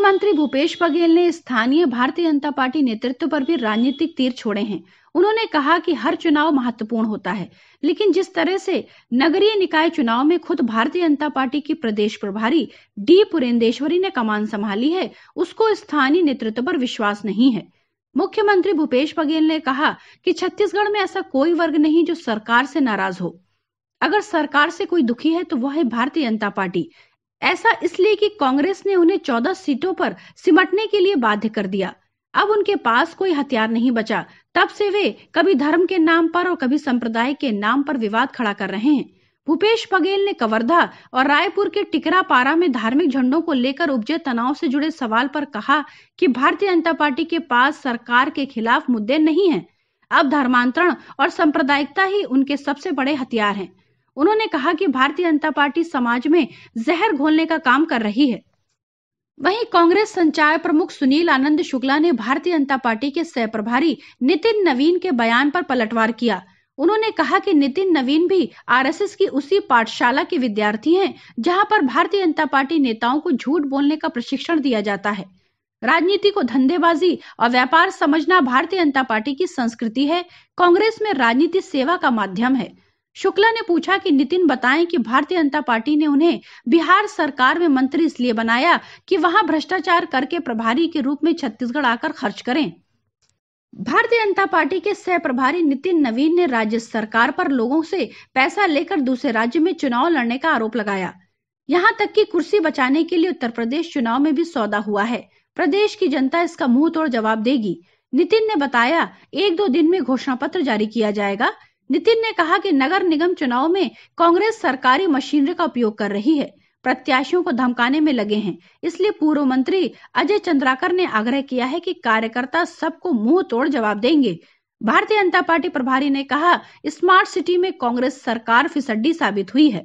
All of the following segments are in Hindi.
मुख्यमंत्री भूपेश बघेल ने स्थानीय भारतीय जनता पार्टी नेतृत्व पर भी राजनीतिक तीर छोड़े हैं। उन्होंने कहा कि हर चुनाव महत्वपूर्ण होता है, लेकिन जिस तरह से नगरीय निकाय चुनाव में खुद भारतीय जनता पार्टी की प्रदेश प्रभारी डी पुरेंदेश्वरी ने कमान संभाली है, उसको स्थानीय नेतृत्व पर विश्वास नहीं है। मुख्यमंत्री भूपेश बघेल ने कहा कि छत्तीसगढ़ में ऐसा कोई वर्ग नहीं जो सरकार से नाराज हो। अगर सरकार से कोई दुखी है तो वह है भारतीय जनता पार्टी। ऐसा इसलिए कि कांग्रेस ने उन्हें 14 सीटों पर सिमटने के लिए बाध्य कर दिया। अब उनके पास कोई हथियार नहीं बचा। तब से वे कभी धर्म के नाम पर और कभी संप्रदाय के नाम पर विवाद खड़ा कर रहे हैं। भूपेश बघेल ने कवर्धा और रायपुर के टिकरापारा में धार्मिक झंडों को लेकर उपजे तनाव से जुड़े सवाल पर कहा कि भारतीय जनता पार्टी के पास सरकार के खिलाफ मुद्दे नहीं हैं। अब धर्मांतरण और सांप्रदायिकता ही उनके सबसे बड़े हथियार हैं। उन्होंने कहा कि भारतीय जनता पार्टी समाज में जहर घोलने का काम कर रही है। वहीं कांग्रेस संचार प्रमुख सुनील आनंद शुक्ला ने भारतीय जनता पार्टी के सह प्रभारी नितिन नवीन के बयान पर पलटवार किया। उन्होंने कहा कि नितिन नवीन भी आरएसएस की उसी पाठशाला के विद्यार्थी हैं जहां पर भारतीय जनता पार्टी नेताओं को झूठ बोलने का प्रशिक्षण दिया जाता है। राजनीति को धंधेबाजी और व्यापार समझना भारतीय जनता पार्टी की संस्कृति है। कांग्रेस में राजनीति सेवा का माध्यम है। शुक्ला ने पूछा कि नितिन बताएं कि भारतीय जनता पार्टी ने उन्हें बिहार सरकार में मंत्री इसलिए बनाया कि वहां भ्रष्टाचार करके प्रभारी के रूप में छत्तीसगढ़ आकर खर्च करें। भारतीय जनता पार्टी के सह प्रभारी नितिन नवीन ने राज्य सरकार पर लोगों से पैसा लेकर दूसरे राज्य में चुनाव लड़ने का आरोप लगाया। यहां तक कि कुर्सी बचाने के लिए उत्तर प्रदेश चुनाव में भी सौदा हुआ है। प्रदेश की जनता इसका मुंह तोड़ जवाब देगी। नितिन ने बताया 1-2 दिन में घोषणा पत्र जारी किया जाएगा। नितिन ने कहा कि नगर निगम चुनाव में कांग्रेस सरकारी मशीनरी का उपयोग कर रही है, प्रत्याशियों को धमकाने में लगे हैं। इसलिए पूर्व मंत्री अजय चंद्राकर ने आग्रह किया है कि कार्यकर्ता सबको मुंह तोड़ जवाब देंगे। भारतीय जनता पार्टी प्रभारी ने कहा स्मार्ट सिटी में कांग्रेस सरकार फिसड्डी साबित हुई है।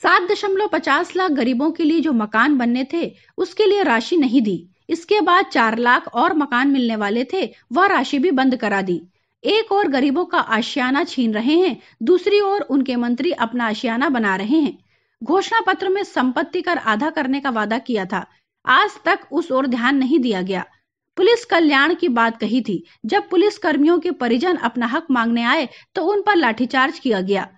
7.50 लाख गरीबों के लिए जो मकान बनने थे उसके लिए राशि नहीं दी। इसके बाद 4 लाख और मकान मिलने वाले थे, वह राशि भी बंद करा दी। एक और गरीबों का आशियाना छीन रहे हैं, दूसरी ओर उनके मंत्री अपना आशियाना बना रहे हैं। घोषणा पत्र में संपत्ति कर आधा करने का वादा किया था, आज तक उस ओर ध्यान नहीं दिया गया। पुलिस कल्याण की बात कही थी, जब पुलिस कर्मियों के परिजन अपना हक मांगने आए तो उन पर लाठीचार्ज किया गया।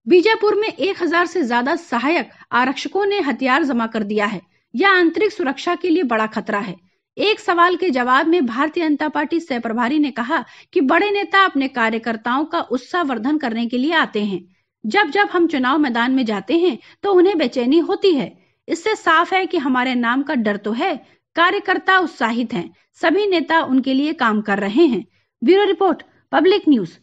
बीजापुर में 1000 से ज्यादा सहायक आरक्षकों ने हथियार जमा कर दिया है। यह आंतरिक सुरक्षा के लिए बड़ा खतरा है। एक सवाल के जवाब में भारतीय जनता पार्टी सह प्रभारी ने कहा कि बड़े नेता अपने कार्यकर्ताओं का उत्साहवर्धन करने के लिए आते हैं। जब जब हम चुनाव मैदान में जाते हैं तो उन्हें बेचैनी होती है। इससे साफ है कि हमारे नाम का डर तो है। कार्यकर्ता उत्साहित हैं, सभी नेता उनके लिए काम कर रहे हैं। Bureau report, public news.